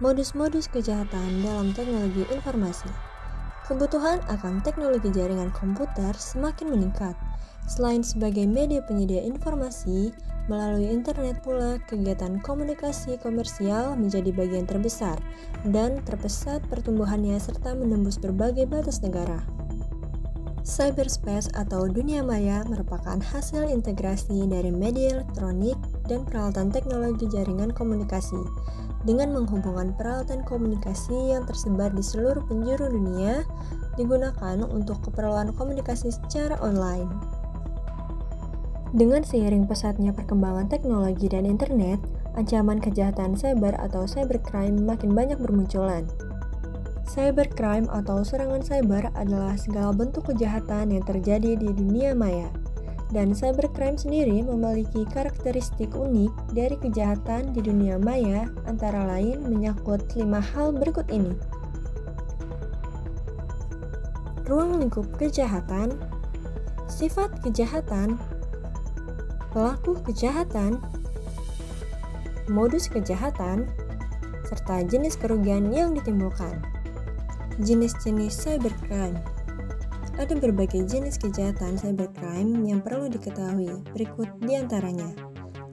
Modus-modus kejahatan dalam teknologi informasi. Kebutuhan akan teknologi jaringan komputer semakin meningkat. Selain sebagai media penyedia informasi, melalui internet pula kegiatan komunikasi komersial menjadi bagian terbesar dan terpesat pertumbuhannya serta menembus berbagai batas negara. Cyberspace atau dunia maya merupakan hasil integrasi dari media elektronik dan peralatan teknologi jaringan komunikasi dengan menghubungkan peralatan komunikasi yang tersebar di seluruh penjuru dunia digunakan untuk keperluan komunikasi secara online. Dengan seiring pesatnya perkembangan teknologi dan internet, ancaman kejahatan cyber atau cybercrime makin banyak bermunculan. Cybercrime atau serangan cyber adalah segala bentuk kejahatan yang terjadi di dunia maya. Dan cybercrime sendiri memiliki karakteristik unik dari kejahatan di dunia maya, antara lain menyangkut 5 hal berikut ini. Ruang lingkup kejahatan, sifat kejahatan, pelaku kejahatan, modus kejahatan, serta jenis kerugian yang ditimbulkan. Jenis-jenis cybercrime. Ada berbagai jenis kejahatan cybercrime yang perlu diketahui, berikut diantaranya.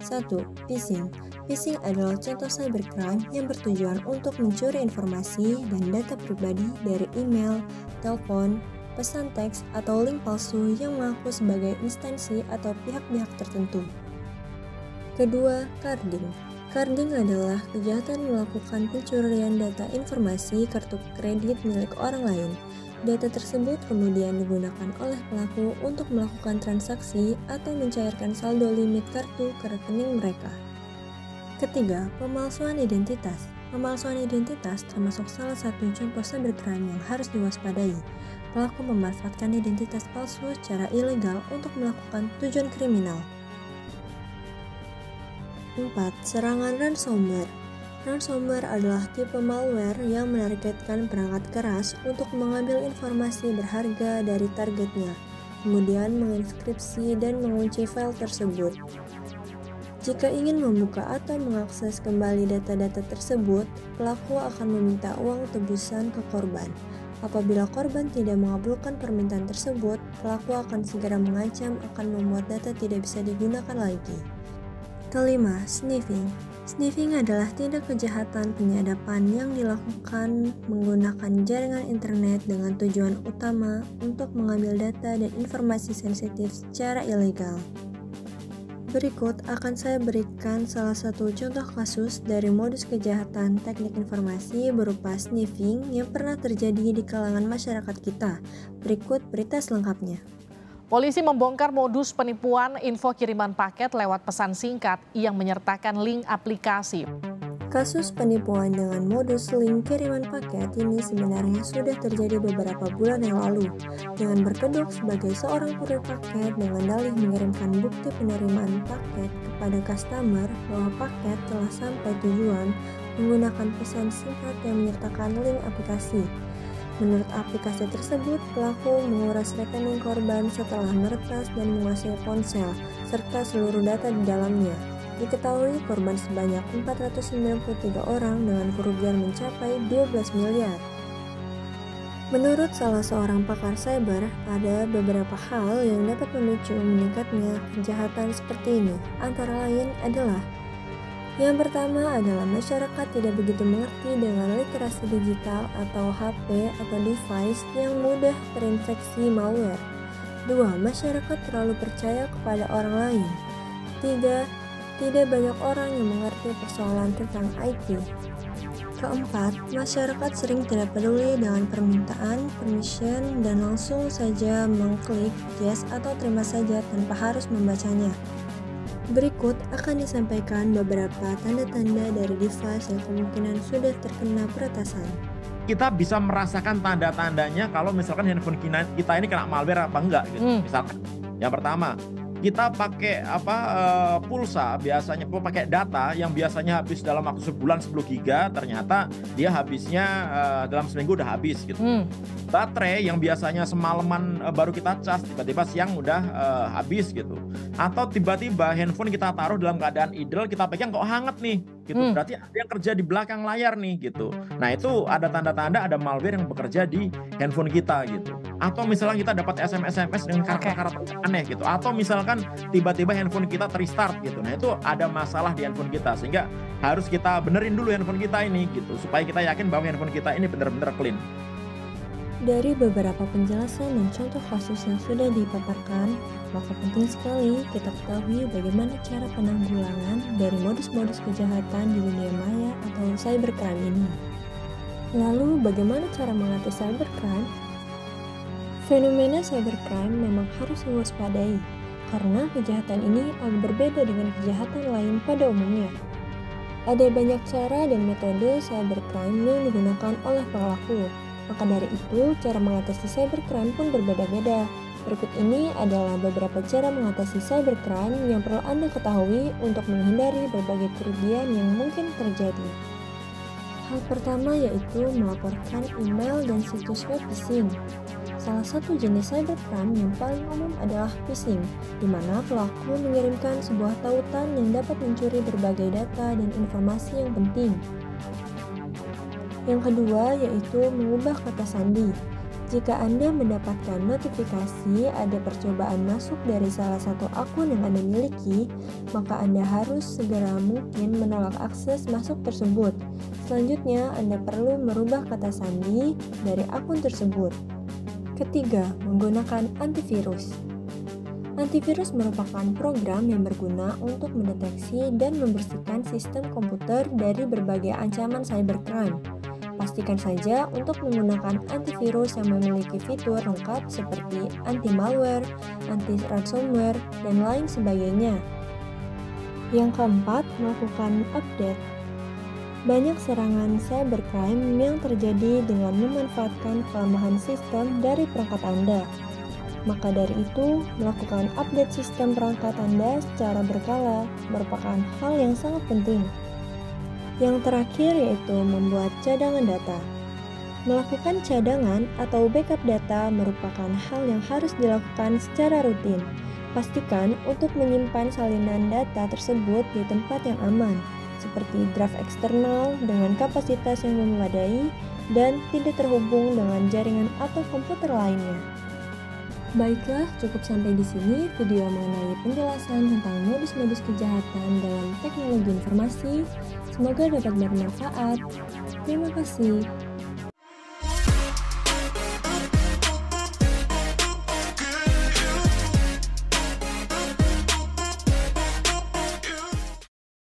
1. Phishing. Phishing adalah contoh cybercrime yang bertujuan untuk mencuri informasi dan data pribadi dari email, telepon, pesan teks, atau link palsu yang mengaku sebagai instansi atau pihak-pihak tertentu. Kedua, carding. Carding adalah kejahatan melakukan pencurian data informasi kartu kredit milik orang lain. Data tersebut kemudian digunakan oleh pelaku untuk melakukan transaksi atau mencairkan saldo limit kartu ke rekening mereka. Ketiga, pemalsuan identitas. Pemalsuan identitas termasuk salah satu contoh cybercrime yang harus diwaspadai. Pelaku memanfaatkan identitas palsu secara ilegal untuk melakukan tujuan kriminal. 4. Serangan ransomware. Ransomware adalah tipe malware yang menargetkan perangkat keras untuk mengambil informasi berharga dari targetnya, kemudian menginskripsi dan mengunci file tersebut. Jika ingin membuka atau mengakses kembali data-data tersebut, pelaku akan meminta uang tebusan ke korban. Apabila korban tidak mengabulkan permintaan tersebut, pelaku akan segera mengancam akan membuat data tidak bisa digunakan lagi. Kelima, sniffing. Sniffing adalah tindak kejahatan penyadapan yang dilakukan menggunakan jaringan internet dengan tujuan utama untuk mengambil data dan informasi sensitif secara ilegal. Berikut akan saya berikan salah satu contoh kasus dari modus kejahatan teknik informasi berupa sniffing yang pernah terjadi di kalangan masyarakat kita. Berikut berita selengkapnya. Polisi membongkar modus penipuan info kiriman paket lewat pesan singkat yang menyertakan link aplikasi. Kasus penipuan dengan modus link kiriman paket ini sebenarnya sudah terjadi beberapa bulan yang lalu. Dengan berkedok sebagai seorang kurir paket dengan dalih mengirimkan bukti penerimaan paket kepada customer bahwa paket telah sampai tujuan menggunakan pesan singkat yang menyertakan link aplikasi. Menurut aplikasi tersebut, pelaku menguras rekening korban setelah meretas dan menguasai ponsel, serta seluruh data di dalamnya. Diketahui korban sebanyak 493 orang dengan kerugian mencapai 12 miliar. Menurut salah seorang pakar cyber, ada beberapa hal yang dapat memicu meningkatnya kejahatan seperti ini. Antara lain adalah yang pertama adalah masyarakat tidak begitu mengerti dengan literasi digital atau HP atau device yang mudah terinfeksi malware. 2. Masyarakat terlalu percaya kepada orang lain. 3. Tidak banyak orang yang mengerti persoalan tentang IT. Keempat, masyarakat sering tidak peduli dengan permintaan, permission, dan langsung saja mengklik yes atau terima saja tanpa harus membacanya. Berikut akan disampaikan beberapa tanda-tanda dari device yang kemungkinan sudah terkena peretasan. Kita bisa merasakan tanda-tandanya kalau misalkan handphone kita ini kena malware apa enggak gitu. Misalkan yang pertama, kita pakai pulsa, biasanya pakai data yang biasanya habis dalam waktu sebulan 10 giga, ternyata dia habisnya dalam seminggu udah habis gitu. Baterai yang biasanya semalaman baru kita cas, tiba-tiba siang udah habis gitu. Atau tiba-tiba handphone kita taruh dalam keadaan idle, kita pegang kok hangat nih. gitu. Berarti ada yang kerja di belakang layar nih gitu. Nah itu ada tanda-tanda ada malware yang bekerja di handphone kita gitu. Atau misalnya kita dapat SMS dengan karakter-karakter aneh gitu. Atau misalkan tiba-tiba handphone kita restart gitu. Nah itu ada masalah di handphone kita, sehingga harus kita benerin dulu handphone kita ini gitu, supaya kita yakin bahwa handphone kita ini benar-benar clean. Dari beberapa penjelasan dan contoh kasus yang sudah dipaparkan, maka penting sekali kita ketahui bagaimana cara penanggulangan dari modus-modus kejahatan di dunia maya atau cybercrime ini. Lalu, bagaimana cara mengatasi cybercrime? Fenomena cybercrime memang harus diwaspadai, karena kejahatan ini agak berbeda dengan kejahatan lain pada umumnya. Ada banyak cara dan metode cybercrime yang digunakan oleh pelaku. Maka dari itu, cara mengatasi cybercrime pun berbeda-beda. Berikut ini adalah beberapa cara mengatasi cybercrime yang perlu Anda ketahui untuk menghindari berbagai kerugian yang mungkin terjadi. Hal pertama yaitu melaporkan email dan situs web phishing. Salah satu jenis cybercrime yang paling umum adalah phishing, di mana pelaku mengirimkan sebuah tautan yang dapat mencuri berbagai data dan informasi yang penting. Yang kedua yaitu mengubah kata sandi. Jika Anda mendapatkan notifikasi ada percobaan masuk dari salah satu akun yang Anda miliki, maka Anda harus segera mungkin menolak akses masuk tersebut. Selanjutnya, Anda perlu merubah kata sandi dari akun tersebut. Ketiga, menggunakan antivirus. Antivirus merupakan program yang berguna untuk mendeteksi dan membersihkan sistem komputer dari berbagai ancaman cybercrime. Pastikan saja untuk menggunakan antivirus yang memiliki fitur lengkap seperti anti-malware, anti-ransomware, dan lain sebagainya. Yang keempat, melakukan update. Banyak serangan cybercrime yang terjadi dengan memanfaatkan kelemahan sistem dari perangkat Anda. Maka dari itu, melakukan update sistem perangkat Anda secara berkala merupakan hal yang sangat penting. Yang terakhir yaitu membuat cadangan data. Melakukan cadangan atau backup data merupakan hal yang harus dilakukan secara rutin. Pastikan untuk menyimpan salinan data tersebut di tempat yang aman, seperti draft eksternal dengan kapasitas yang memadai dan tidak terhubung dengan jaringan atau komputer lainnya. Baiklah, cukup sampai di sini video mengenai penjelasan tentang modus-modus kejahatan dalam teknologi informasi. Semoga dapat bermanfaat. Terima kasih.